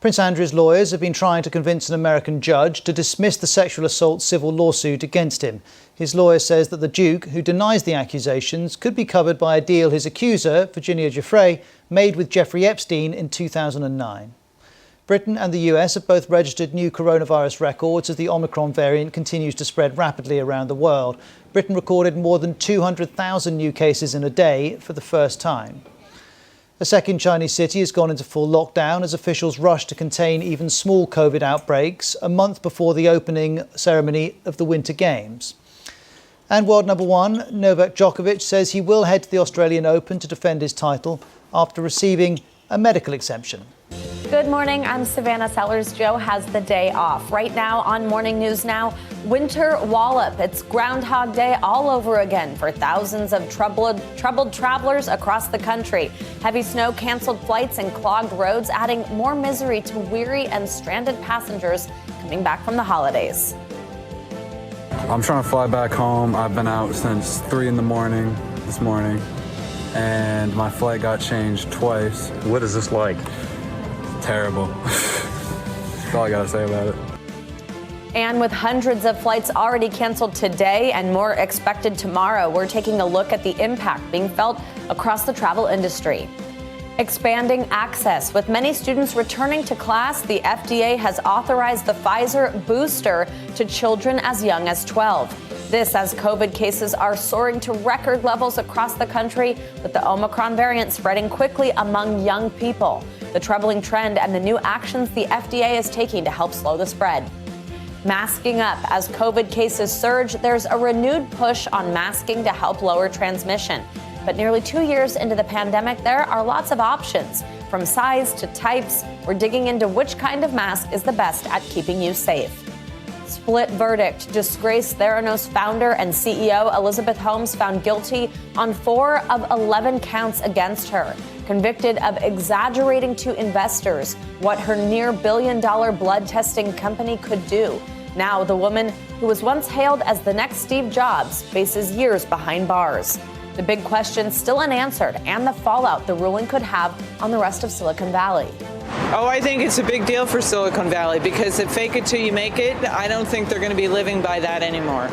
Prince Andrew's lawyers have been trying to convince an American judge to dismiss the sexual assault civil lawsuit against him. His lawyer says that the Duke, who denies the accusations, could be covered by a deal his accuser, Virginia Giuffre, made with Jeffrey Epstein in 2009. Britain and the US have both registered new coronavirus records as the Omicron variant continues to spread rapidly around the world. Britain recorded more than 200,000 new cases in a day for the first time. A second Chinese city has gone into full lockdown as officials rush to contain even small COVID outbreaks a month before the opening ceremony of the Winter Games. And world number one, Novak Djokovic, says he will head to the Australian Open to defend his title after receiving a medical exemption. Good morning, I'm Savannah Sellers. Joe has the day off. Right now on Morning News Now, winter wallop. It's Groundhog Day all over again for thousands of troubled travelers across the country. Heavy snow canceled flights and clogged roads, adding more misery to weary and stranded passengers coming back from the holidays. I'm trying to fly back home. I've been out since 3 in the morning this morning, and my flight got changed twice. What is this like? Terrible. That's all I gotta say about it. And with hundreds of flights already canceled today and more expected tomorrow, we're taking a look at the impact being felt across the travel industry. Expanding access. With many students returning to class, the FDA has authorized the Pfizer booster to children as young as 12. This as COVID cases are soaring to record levels across the country, with the Omicron variant spreading quickly among young people. The troubling trend and the new actions the FDA is taking to help slow the spread. Masking up. As COVID cases surge, there's a renewed push on masking to help lower transmission. But nearly 2 years into the pandemic, there are lots of options. From size to types, we're digging into which kind of mask is the best at keeping you safe. Split verdict. Disgraced Theranos founder and CEO Elizabeth Holmes found guilty on 4 of 11 counts against her. Convicted of exaggerating to investors what her near billion-dollar blood testing company could do. Now the woman who was once hailed as the next Steve Jobs faces years behind bars. The big question still unanswered, and the fallout the ruling could have on the rest of Silicon Valley. Oh, I think it's a big deal for Silicon Valley because if fake it till you make it, I don't think they're going to be living by that anymore.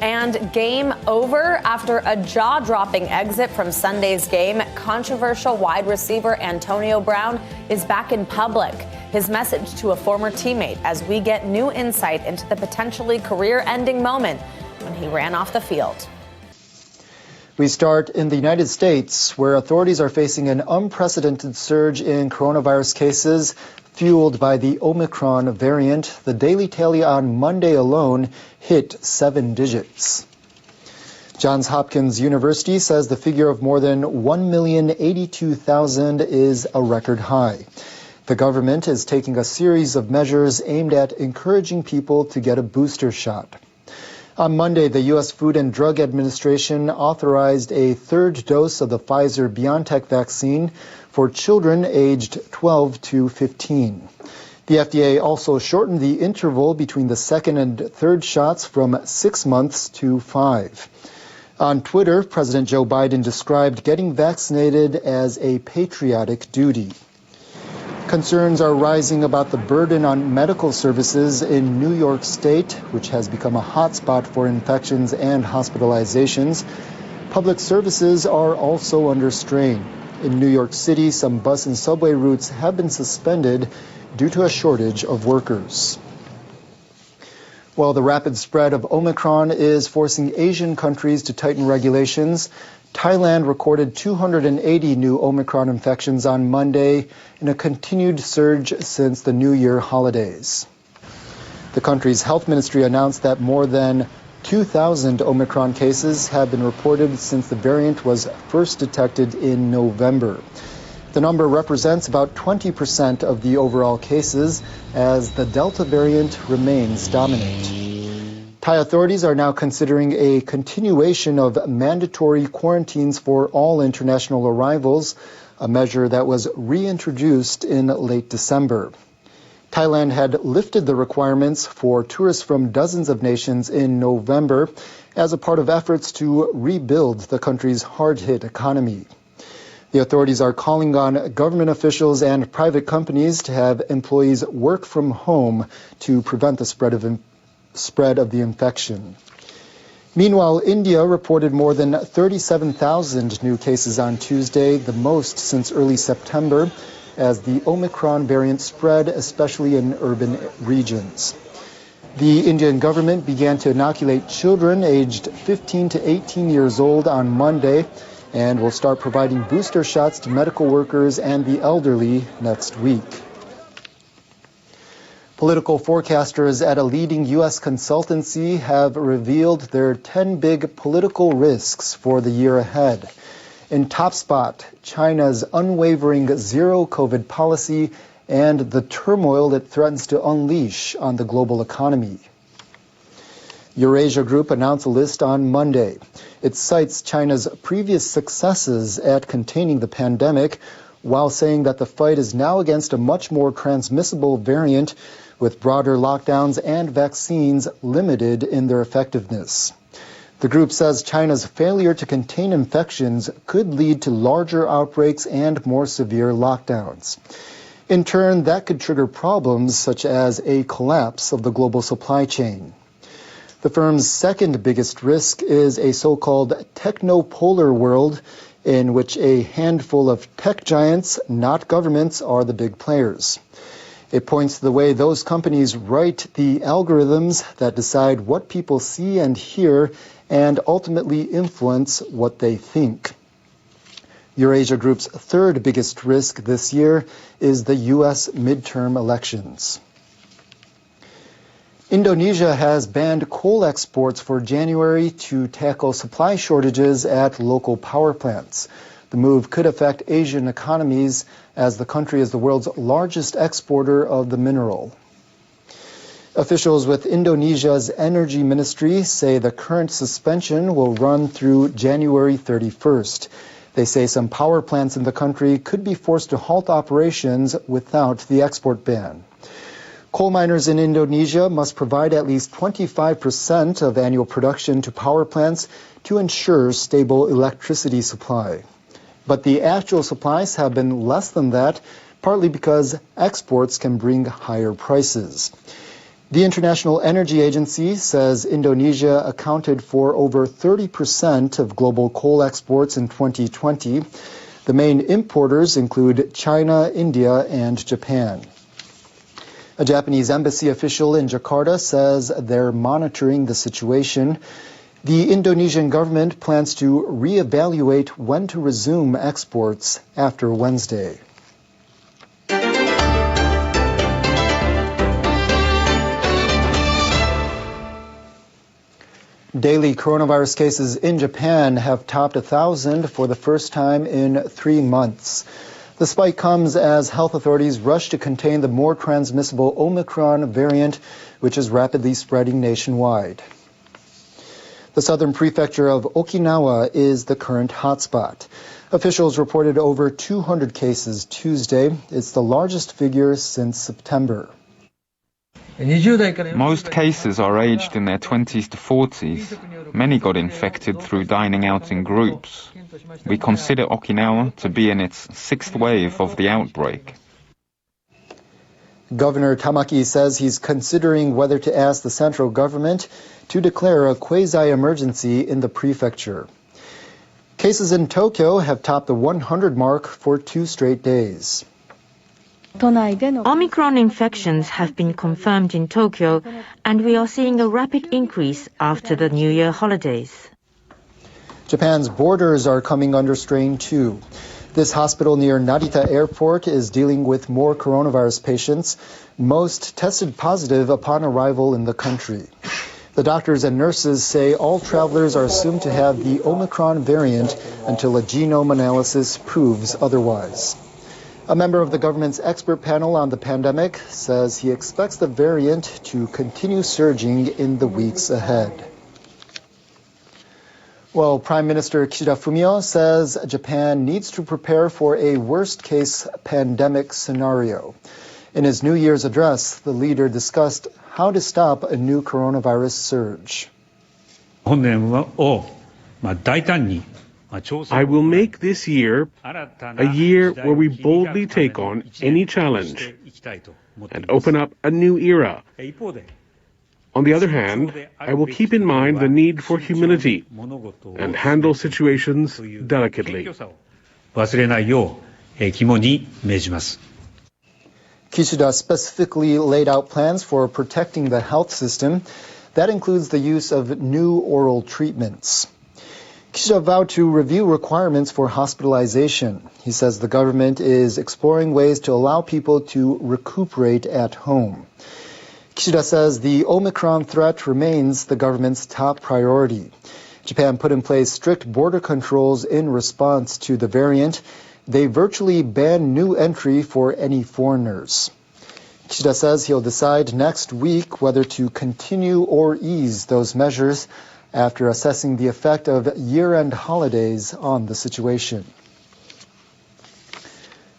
And game over after a jaw-dropping exit from Sunday's game. Controversial wide receiver Antonio Brown is back in public. His message to a former teammate as we get new insight into the potentially career-ending moment when he ran off the field. We start in the United States, where authorities are facing an unprecedented surge in coronavirus cases fueled by the Omicron variant. The daily tally on Monday alone hit 7 digits. Johns Hopkins University says the figure of more than 1,082,000 is a record high. The government is taking a series of measures aimed at encouraging people to get a booster shot. On Monday, the U.S. Food and Drug Administration authorized a third dose of the Pfizer-BioNTech vaccine for children aged 12 to 15. The FDA also shortened the interval between the second and third shots from 6 months to 5. On Twitter, President Joe Biden described getting vaccinated as a patriotic duty. Concerns are rising about the burden on medical services in New York State, which has become a hotspot for infections and hospitalizations. Public services are also under strain. In New York City, some bus and subway routes have been suspended due to a shortage of workers. While the rapid spread of Omicron is forcing Asian countries to tighten regulations, Thailand recorded 280 new Omicron infections on Monday in a continued surge since the New Year holidays. The country's health ministry announced that more than 2,000 Omicron cases have been reported since the variant was first detected in November. The number represents about 20% of the overall cases, as the Delta variant remains dominant. Thai authorities are now considering a continuation of mandatory quarantines for all international arrivals, a measure that was reintroduced in late December. Thailand had lifted the requirements for tourists from dozens of nations in November as a part of efforts to rebuild the country's hard-hit economy. The authorities are calling on government officials and private companies to have employees work from home to prevent the spread of the infection. Meanwhile, India reported more than 37,000 new cases on Tuesday, the most since early September, as the Omicron variant spread, especially in urban regions. The Indian government began to inoculate children aged 15 to 18 years old on Monday and will start providing booster shots to medical workers and the elderly next week. Political forecasters at a leading U.S. consultancy have revealed their 10 big political risks for the year ahead. In top spot, China's unwavering zero-COVID policy and the turmoil it threatens to unleash on the global economy. Eurasia Group announced a list on Monday. It cites China's previous successes at containing the pandemic, while saying that the fight is now against a much more transmissible variant with broader lockdowns and vaccines limited in their effectiveness. The group says China's failure to contain infections could lead to larger outbreaks and more severe lockdowns. In turn, that could trigger problems such as a collapse of the global supply chain. The firm's second biggest risk is a so-called technopolar world in which a handful of tech giants, not governments, are the big players. It points to the way those companies write the algorithms that decide what people see and hear and ultimately influence what they think. Eurasia Group's third biggest risk this year is the U.S. midterm elections. Indonesia has banned coal exports for January to tackle supply shortages at local power plants. The move could affect Asian economies as the country is the world's largest exporter of the mineral. Officials with Indonesia's energy ministry say the current suspension will run through January 31st. They say some power plants in the country could be forced to halt operations without the export ban. Coal miners in Indonesia must provide at least 25% of annual production to power plants to ensure stable electricity supply. But the actual supplies have been less than that, partly because exports can bring higher prices. The International Energy Agency says Indonesia accounted for over 30% of global coal exports in 2020. The main importers include China, India, and Japan. A Japanese embassy official in Jakarta says they're monitoring the situation. The Indonesian government plans to reevaluate when to resume exports after Wednesday. Daily coronavirus cases in Japan have topped 1,000 for the first time in 3 months. The spike comes as health authorities rush to contain the more transmissible Omicron variant, which is rapidly spreading nationwide. The southern prefecture of Okinawa is the current hotspot. Officials reported over 200 cases Tuesday. It's the largest figure since September. Most cases are aged in their 20s to 40s. Many got infected through dining out in groups. We consider Okinawa to be in its 6th wave of the outbreak. Governor Tamaki says he's considering whether to ask the central government to declare a quasi-emergency in the prefecture. Cases in Tokyo have topped the 100 mark for 2 straight days. Omicron infections have been confirmed in Tokyo, and we are seeing a rapid increase after the New Year holidays. Japan's borders are coming under strain too. This hospital near Narita Airport is dealing with more coronavirus patients. Most tested positive upon arrival in the country. The doctors and nurses say all travelers are assumed to have the Omicron variant until a genome analysis proves otherwise. A member of the government's expert panel on the pandemic says he expects the variant to continue surging in the weeks ahead. Well, Prime Minister Kishida Fumio says Japan needs to prepare for a worst-case pandemic scenario. In his New Year's address, the leader discussed how to stop a new coronavirus surge. 本年を大胆に I will make this year a year where we boldly take on any challenge and open up a new era. On the other hand, I will keep in mind the need for humility and handle situations delicately. Kishida specifically laid out plans for protecting the health system. That includes the use of new oral treatments. Kishida vowed to review requirements for hospitalization. He says the government is exploring ways to allow people to recuperate at home. Kishida says the Omicron threat remains the government's top priority. Japan put in place strict border controls in response to the variant. They virtually banned new entry for any foreigners. Kishida says he'll decide next week whether to continue or ease those measures after assessing the effect of year-end holidays on the situation.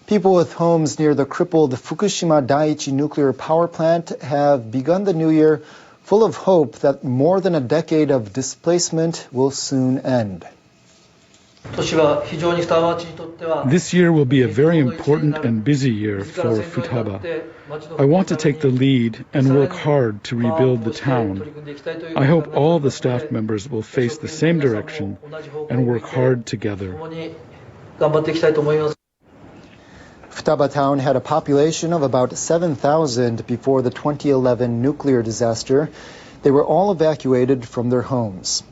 People with homes near the crippled Fukushima Daiichi nuclear power plant have begun the new year full of hope that more than a decade of displacement will soon end. This year will be a very important and busy year for Futaba. I want to take the lead and work hard to rebuild the town. I hope all the staff members will face the same direction and work hard together. Futaba town had a population of about 7,000 before the 2011 nuclear disaster. They were all evacuated from their homes.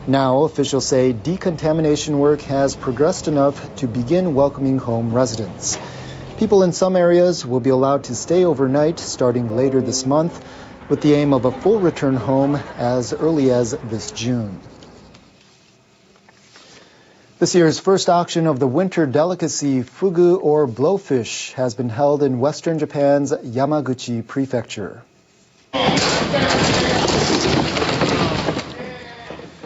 Now, officials say decontamination work has progressed enough to begin welcoming home residents. People in some areas will be allowed to stay overnight starting later this month, with the aim of a full return home as early as this June. This year's first auction of the winter delicacy fugu or blowfish has been held in western Japan's Yamaguchi Prefecture.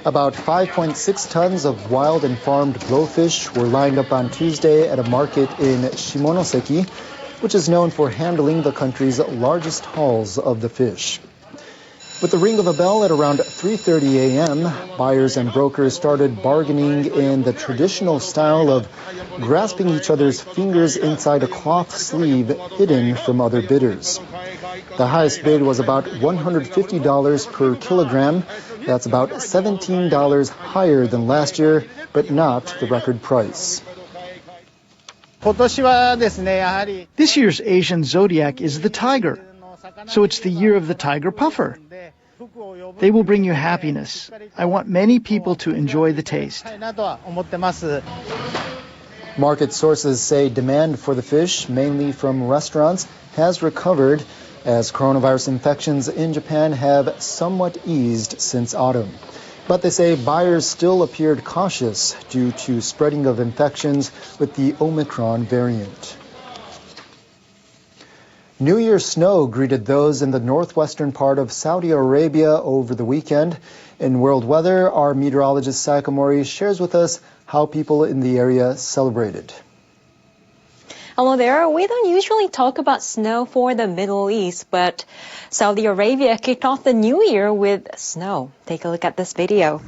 About 5.6 tons of wild and farmed blowfish were lined up on Tuesday at a market in Shimonoseki, which is known for handling the country's largest hauls of the fish. With the ring of a bell at around 3:30 a.m., buyers and brokers started bargaining in the traditional style of grasping each other's fingers inside a cloth sleeve hidden from other bidders. The highest bid was about $150 per kilogram. That's about $17 higher than last year, but not the record price. This year's Asian zodiac is the tiger, so it's the year of the tiger puffer. They will bring you happiness. I want many people to enjoy the taste. Market sources say demand for the fish, mainly from restaurants, has recovered as coronavirus infections in Japan have somewhat eased since autumn. But they say buyers still appeared cautious due to spreading of infections with the Omicron variant. New Year's snow greeted those in the northwestern part of Saudi Arabia over the weekend. In World Weather, our meteorologist Sayaka Mori shares with us how people in the area celebrated. Hello there. We don't usually talk about snow for the Middle East, but Saudi Arabia kicked off the new year with snow. Take a look at this video.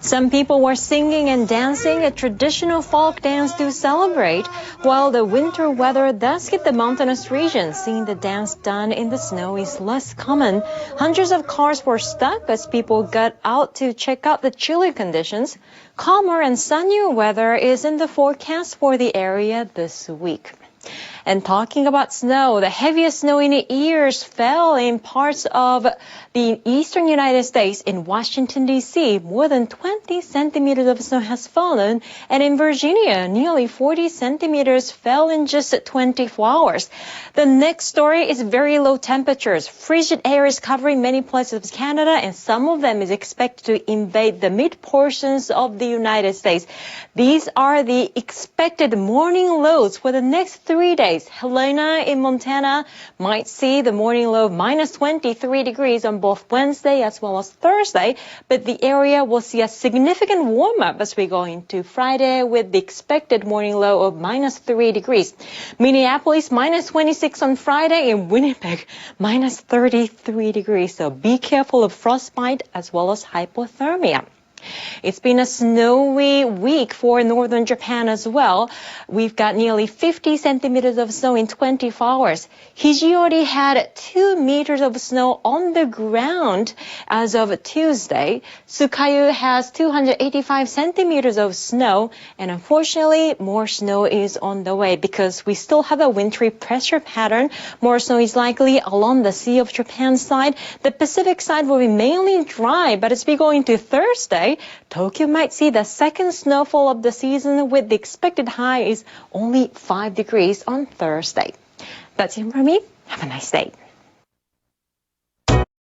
Some people were singing and dancing a traditional folk dance to celebrate, while the winter weather does hit the mountainous region. Seeing the dance done in the snow is less common. Hundreds of cars were stuck as people got out to check out the chilly conditions. Calmer and sunnier weather is in the forecast for the area this week. And talking about snow, the heaviest snow in years fell in parts of the eastern United States. In Washington, D.C., more than 20 centimeters of snow has fallen. And in Virginia, nearly 40 centimeters fell in just 24 hours. The next story is very low temperatures. Frigid air is covering many places of Canada, and some of them is expected to invade the mid-portions of the United States. These are the expected morning lows for the next 3 days. Helena in Montana might see the morning low of minus 23 degrees on both Wednesday as well as Thursday, but the area will see a significant warm-up as we go into Friday with the expected morning low of minus 3 degrees. Minneapolis minus 26 on Friday, and Winnipeg minus 33 degrees. So be careful of frostbite as well as hypothermia. It's been a snowy week for northern Japan as well. We've got nearly 50 centimeters of snow in 24 hours. Hijiori had 2 meters of snow on the ground as of Tuesday. Tsukayu has 285 centimeters of snow, and unfortunately, more snow is on the way because we still have a wintry pressure pattern. More snow is likely along the Sea of Japan side. The Pacific side will be mainly dry, but as we go into Thursday, Tokyo might see the second snowfall of the season with the expected high is only 5 degrees on Thursday. That's it from me. Have a nice day.